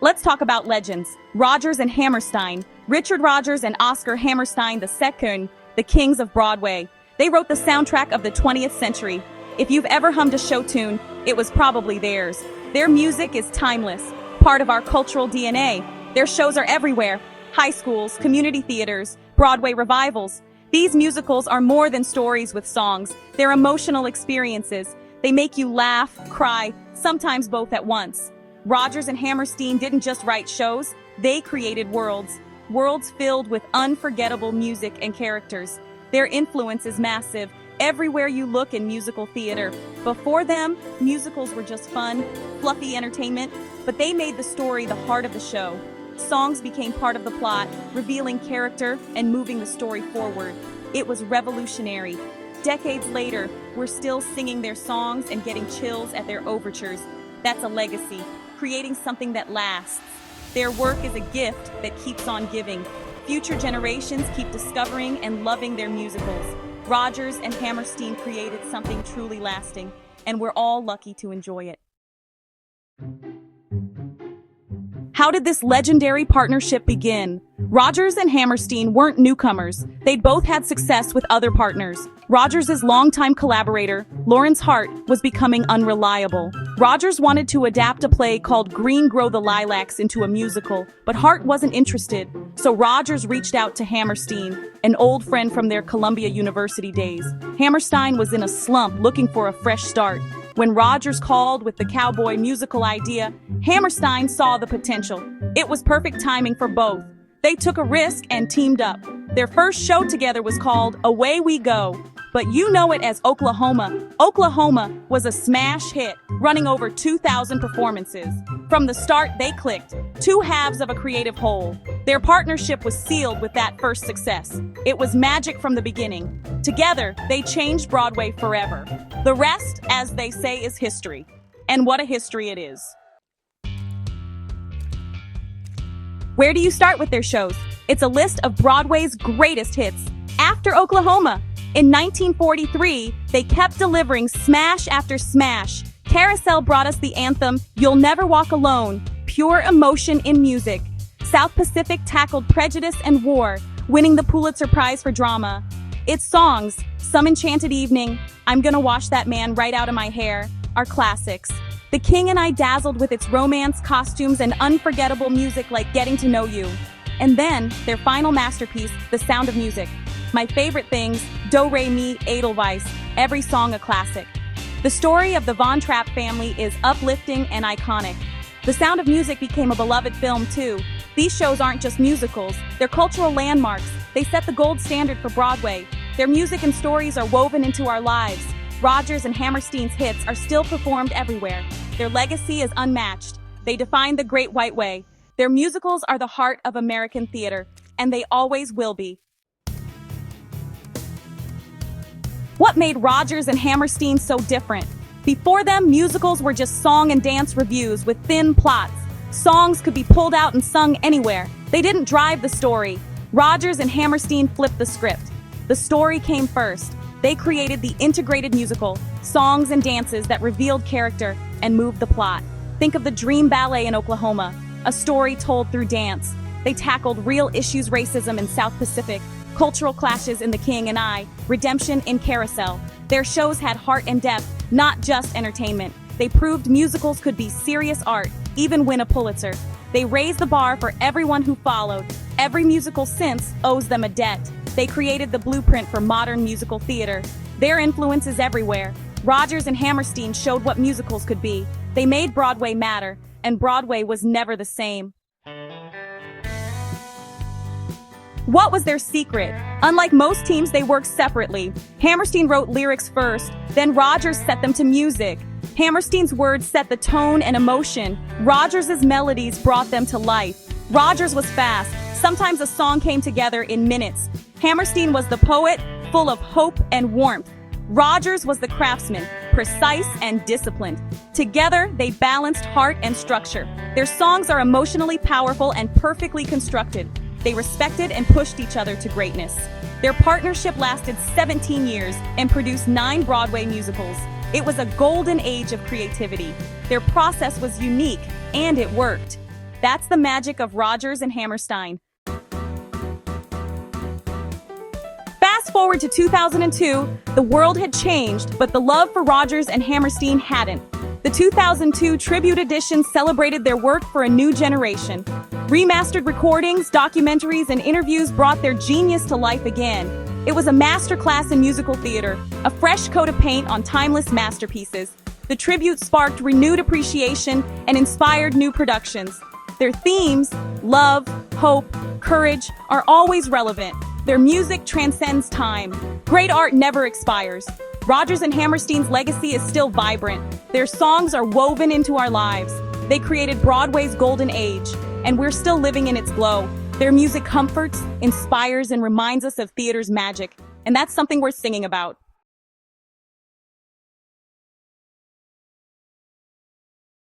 Let's talk about legends. Rodgers and Hammerstein. Richard Rodgers and Oscar Hammerstein II, the Kings of Broadway. They wrote the soundtrack of the 20th century. If you've ever hummed a show tune, it was probably theirs. Their music is timeless, part of our cultural DNA. Their shows are everywhere. High schools, community theaters, Broadway revivals. These musicals are more than stories with songs. They're emotional experiences. They make you laugh, cry, sometimes both at once. Rodgers and Hammerstein didn't just write shows, they created worlds. Worlds filled with unforgettable music and characters. Their influence is massive, everywhere you look in musical theater. Before them, musicals were just fun, fluffy entertainment, but they made the story the heart of the show. Songs became part of the plot, revealing character and moving the story forward. It was revolutionary. Decades later, we're still singing their songs and getting chills at their overtures. That's a legacy, creating something that lasts. Their work is a gift that keeps on giving. Future generations keep discovering and loving their musicals. Rodgers and Hammerstein created something truly lasting, and we're all lucky to enjoy it. How did this legendary partnership begin? Rodgers and Hammerstein weren't newcomers. They'd both had success with other partners. Rodgers' longtime collaborator, Lawrence Hart, was becoming unreliable. Rodgers wanted to adapt a play called Green Grow the Lilacs into a musical, but Hart wasn't interested. So Rodgers reached out to Hammerstein, an old friend from their Columbia University days. Hammerstein was in a slump looking for a fresh start. When Rodgers called with the cowboy musical idea, Hammerstein saw the potential. It was perfect timing for both. They took a risk and teamed up. Their first show together was called Away We Go, but you know it as Oklahoma. Oklahoma was a smash hit, running over 2,000 performances. From the start, they clicked, two halves of a creative whole. Their partnership was sealed with that first success. It was magic from the beginning. Together, they changed Broadway forever. The rest, as they say, is history. And what a history it is. Where do you start with their shows? It's a list of Broadway's greatest hits. After Oklahoma, in 1943, they kept delivering smash after smash. Carousel brought us the anthem, You'll Never Walk Alone, pure emotion in music. South Pacific tackled prejudice and war, winning the Pulitzer Prize for drama. Its songs, Some Enchanted Evening, I'm Gonna Wash That Man Right Out of My Hair, are classics. The King and I dazzled with its romance, costumes, and unforgettable music like Getting to Know You. And then, their final masterpiece, The Sound of Music. My favorite things, Do, Re, Mi, Edelweiss, every song a classic. The story of the Von Trapp family is uplifting and iconic. The Sound of Music became a beloved film too. These shows aren't just musicals, they're cultural landmarks. They set the gold standard for Broadway. Their music and stories are woven into our lives. Rodgers and Hammerstein's hits are still performed everywhere. Their legacy is unmatched. They defined the Great White Way. Their musicals are the heart of American theater, and they always will be. What made Rodgers and Hammerstein so different? Before them, musicals were just song and dance revues with thin plots. Songs could be pulled out and sung anywhere. They didn't drive the story. Rodgers and Hammerstein flipped the script. The story came first. They created the integrated musical, songs and dances that revealed character and moved the plot. Think of the Dream Ballet in Oklahoma, a story told through dance. They tackled real issues, racism in South Pacific, cultural clashes in The King and I, redemption in Carousel. Their shows had heart and depth, not just entertainment. They proved musicals could be serious art, even win a Pulitzer. They raised the bar for everyone who followed. Every musical since owes them a debt. They created the blueprint for modern musical theater. Their influence is everywhere. Rodgers and Hammerstein showed what musicals could be. They made Broadway matter, and Broadway was never the same. What was their secret? Unlike most teams, they worked separately. Hammerstein wrote lyrics first, then Rodgers set them to music. Hammerstein's words set the tone and emotion. Rodgers' melodies brought them to life. Rodgers was fast. Sometimes a song came together in minutes. Hammerstein was the poet, full of hope and warmth. Rodgers was the craftsman, precise and disciplined. Together, they balanced heart and structure. Their songs are emotionally powerful and perfectly constructed. They respected and pushed each other to greatness. Their partnership lasted 17 years and produced 9 Broadway musicals. It was a golden age of creativity. Their process was unique, and it worked. That's the magic of Rodgers and Hammerstein. Fast forward to 2002, the world had changed, but the love for Rodgers and Hammerstein hadn't. The 2002 tribute edition celebrated their work for a new generation. Remastered recordings, documentaries, and interviews brought their genius to life again. It was a masterclass in musical theater, a fresh coat of paint on timeless masterpieces. The tribute sparked renewed appreciation and inspired new productions. Their themes, love, hope, courage, are always relevant. Their music transcends time. Great art never expires. Rodgers and Hammerstein's legacy is still vibrant. Their songs are woven into our lives. They created Broadway's golden age, and we're still living in its glow. Their music comforts, inspires, and reminds us of theater's magic, and that's something worth singing about.